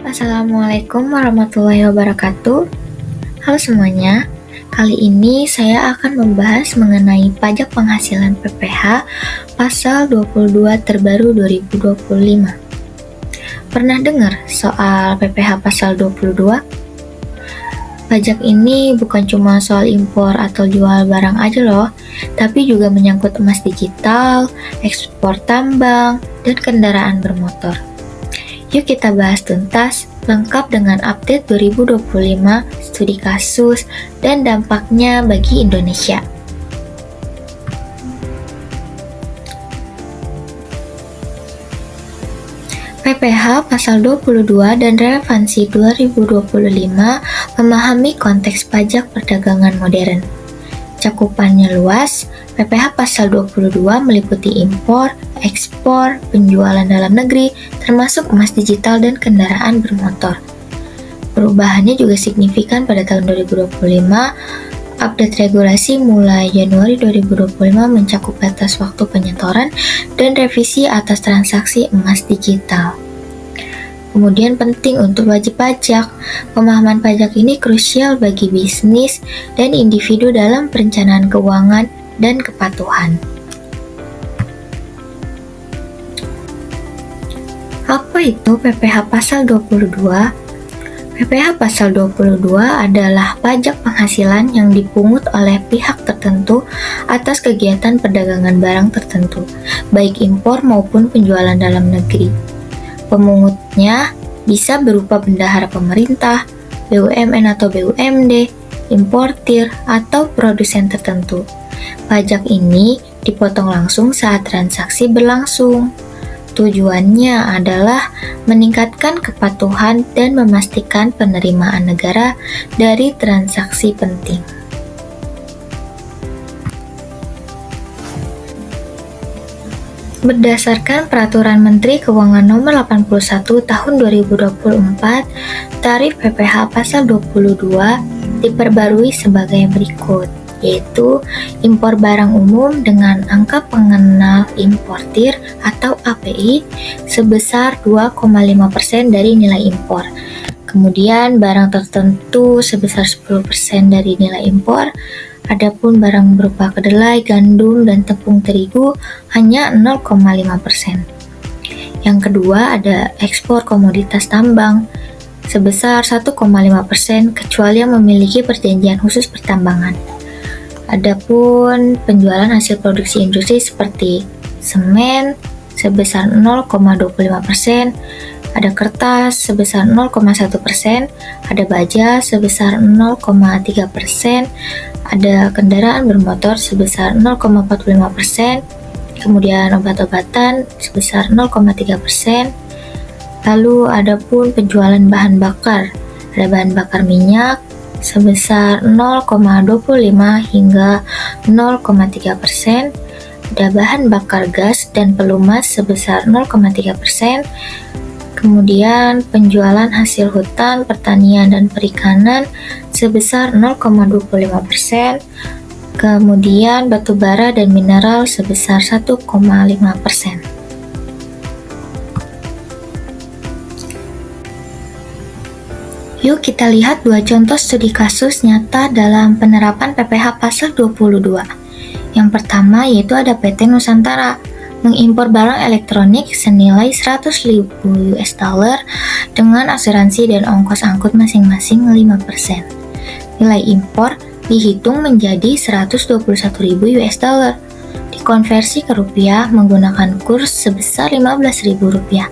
Assalamualaikum warahmatullahi wabarakatuh. Halo semuanya, kali ini saya akan membahas mengenai pajak penghasilan PPH pasal 22 terbaru 2025. Pernah dengar soal PPH pasal 22? Pajak ini bukan cuma soal impor atau jual barang aja loh, tapi juga menyangkut emas digital, ekspor tambang, dan kendaraan bermotor. Yuk kita bahas tuntas, lengkap dengan update 2025, studi kasus, dan dampaknya bagi Indonesia. PPH pasal 22 dan relevansi 2025 memahami konteks pajak perdagangan modern. Cakupannya luas, PPH pasal 22 meliputi impor, ekspor, penjualan dalam negeri, termasuk emas digital dan kendaraan bermotor. Perubahannya juga signifikan pada tahun 2025. Update regulasi mulai Januari 2025 mencakup batas waktu penyetoran dan revisi atas transaksi emas digital. Kemudian penting untuk wajib pajak. Pemahaman pajak ini krusial bagi bisnis dan individu dalam perencanaan keuangan dan kepatuhan. Apa itu PPH pasal 22? PPH pasal 22 adalah pajak penghasilan yang dipungut oleh pihak tertentu atas kegiatan perdagangan barang tertentu, baik impor maupun penjualan dalam negeri. Pemungutnya bisa berupa bendahara pemerintah, BUMN atau BUMD, importir, atau produsen tertentu. Pajak ini dipotong langsung saat transaksi berlangsung. Tujuannya adalah meningkatkan kepatuhan dan memastikan penerimaan negara dari transaksi penting. Berdasarkan Peraturan Menteri Keuangan Nomor 81 Tahun 2024, tarif PPH pasal 22 diperbarui sebagai berikut, yaitu impor barang umum dengan angka pengenal importir atau API sebesar 2,5% dari nilai impor. Kemudian barang tertentu sebesar 10% dari nilai impor. Adapun barang berupa kedelai, gandum, dan tepung terigu hanya 0,5%. Yang kedua ada ekspor komoditas tambang sebesar 1,5% kecuali yang memiliki perjanjian khusus pertambangan. Adapun penjualan hasil produksi industri seperti semen sebesar 0,25%, ada kertas sebesar 0,1%, ada baja sebesar 0,3%, ada kendaraan bermotor sebesar 0,45%, kemudian obat-obatan sebesar 0,3%, lalu ada pun penjualan bahan bakar, ada bahan bakar minyak sebesar 0,25 hingga 0,3%, ada bahan bakar gas dan pelumas sebesar 0,3%, kemudian penjualan hasil hutan, pertanian, dan perikanan sebesar 0,25%, kemudian batu bara dan mineral sebesar 1,5%. Yuk kita lihat dua contoh studi kasus nyata dalam penerapan PPH pasal 22. Yang pertama yaitu ada PT Nusantara mengimpor barang elektronik senilai $100.000 dengan asuransi dan ongkos angkut masing-masing 5%. Nilai impor dihitung menjadi $121.000. Dikonversi ke rupiah menggunakan kurs sebesar Rp15.000.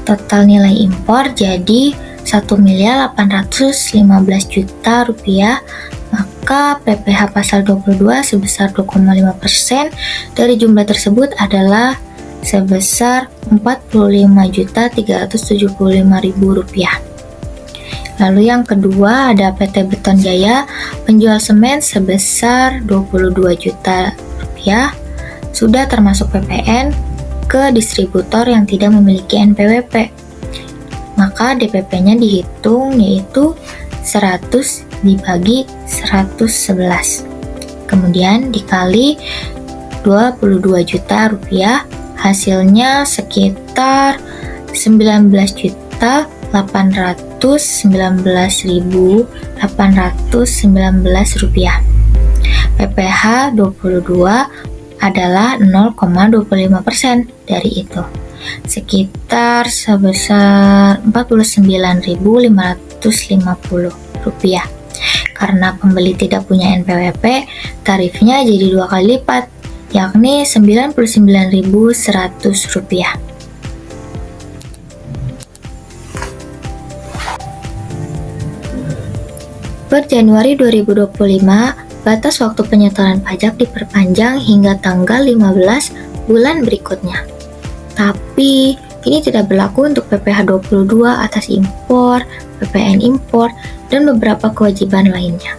Total nilai impor jadi Rp1.815.000.000, maka PPH pasal 22 sebesar 2,5% dari jumlah tersebut adalah sebesar Rp45.375.000. Lalu yang kedua ada PT Beton Jaya penjual semen sebesar Rp22 juta, sudah termasuk PPN ke distributor yang tidak memiliki NPWP. Maka DPP-nya dihitung yaitu 100 dibagi 111. Kemudian dikali 22 juta rupiah, hasilnya sekitar 19 juta Rp819.819. PPh 22 adalah 0,25% dari itu, sekitar sebesar Rp49.550. Karena pembeli tidak punya NPWP, tarifnya jadi 2 kali lipat, yakni Rp99.100. Per Januari 2025, batas waktu penyetoran pajak diperpanjang hingga tanggal 15 bulan berikutnya. Tapi, ini tidak berlaku untuk PPh 22 atas impor, PPN impor, dan beberapa kewajiban lainnya.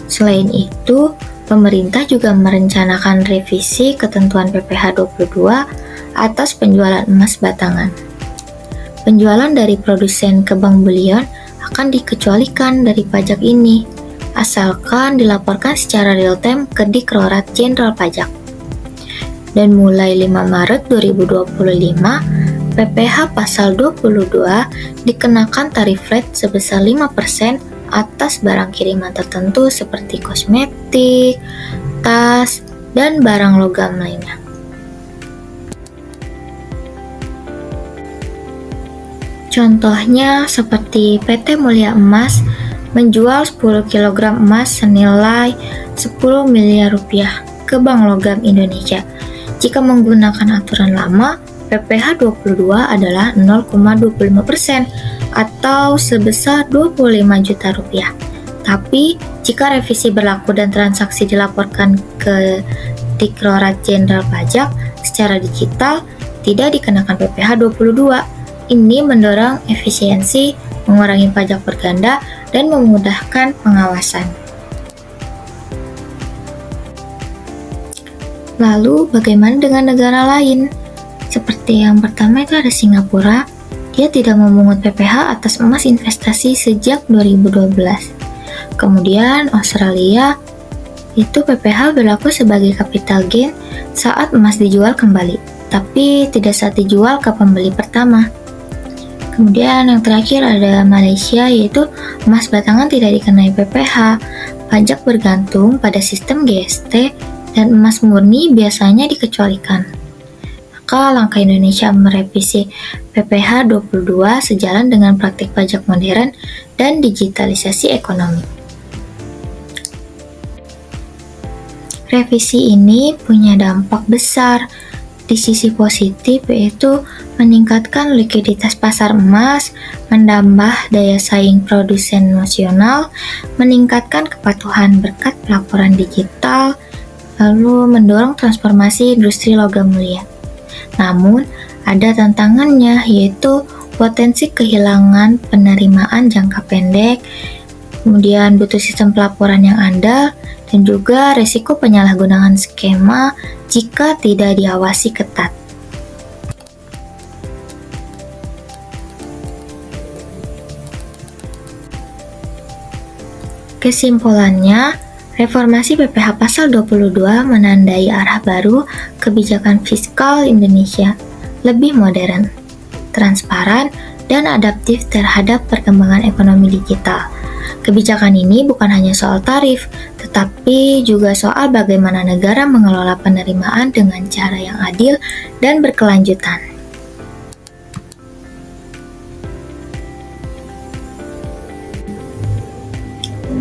Selain itu, pemerintah juga merencanakan revisi ketentuan PPh 22 atas penjualan emas batangan. Penjualan dari produsen ke bank bulion akan dikecualikan dari pajak ini, asalkan dilaporkan secara real-time ke Direktorat Jenderal Pajak. Dan mulai 5 Maret 2025, PPh pasal 22 dikenakan tarif flat sebesar 5% atas barang kiriman tertentu seperti kosmetik, tas, dan barang logam lainnya. Contohnya seperti PT Mulia Emas menjual 10 kg emas senilai 10 miliar rupiah ke Bank Logam Indonesia. Jika menggunakan aturan lama, PPh 22 adalah 0,25% atau sebesar 25 juta rupiah. Tapi, jika revisi berlaku dan transaksi dilaporkan ke Direktorat Jenderal Pajak secara digital, tidak dikenakan PPh 22. Ini mendorong efisiensi, mengurangi pajak berganda, dan memudahkan pengawasan. Lalu, bagaimana dengan negara lain? Seperti yang pertama itu ada Singapura, dia tidak memungut PPh atas emas investasi sejak 2012. Kemudian Australia, itu PPh berlaku sebagai capital gain saat emas dijual kembali, tapi tidak saat dijual ke pembeli pertama. Kemudian yang terakhir ada Malaysia, yaitu emas batangan tidak dikenai PPh. Pajak bergantung pada sistem GST dan emas murni biasanya dikecualikan. Maka langkah Indonesia merevisi PPh 22 sejalan dengan praktik pajak modern dan digitalisasi ekonomi. Revisi ini punya dampak besar. Di sisi positif yaitu meningkatkan likuiditas pasar emas, menambah daya saing produsen nasional, meningkatkan kepatuhan berkat pelaporan digital, lalu mendorong transformasi industri logam mulia. Namun, ada tantangannya yaitu potensi kehilangan penerimaan jangka pendek, kemudian butuh sistem pelaporan yang andal, dan juga risiko penyalahgunaan skema jika tidak diawasi ketat. Kesimpulannya, reformasi PPh pasal 22 menandai arah baru kebijakan fiskal Indonesia, lebih modern, transparan, dan adaptif terhadap perkembangan ekonomi digital. Kebijakan ini bukan hanya soal tarif, tetapi juga soal bagaimana negara mengelola penerimaan dengan cara yang adil dan berkelanjutan.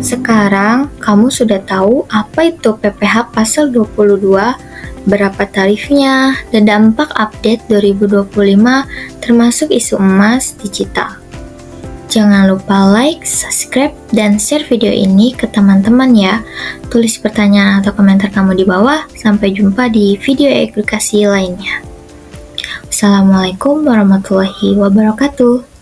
Sekarang, kamu sudah tahu apa itu PPh pasal 22, berapa tarifnya, dan dampak update 2025 termasuk isu emas digital. Jangan lupa like, subscribe, dan share video ini ke teman-teman ya. Tulis pertanyaan atau komentar kamu di bawah. Sampai jumpa di video edukasi lainnya. Assalamualaikum warahmatullahi wabarakatuh.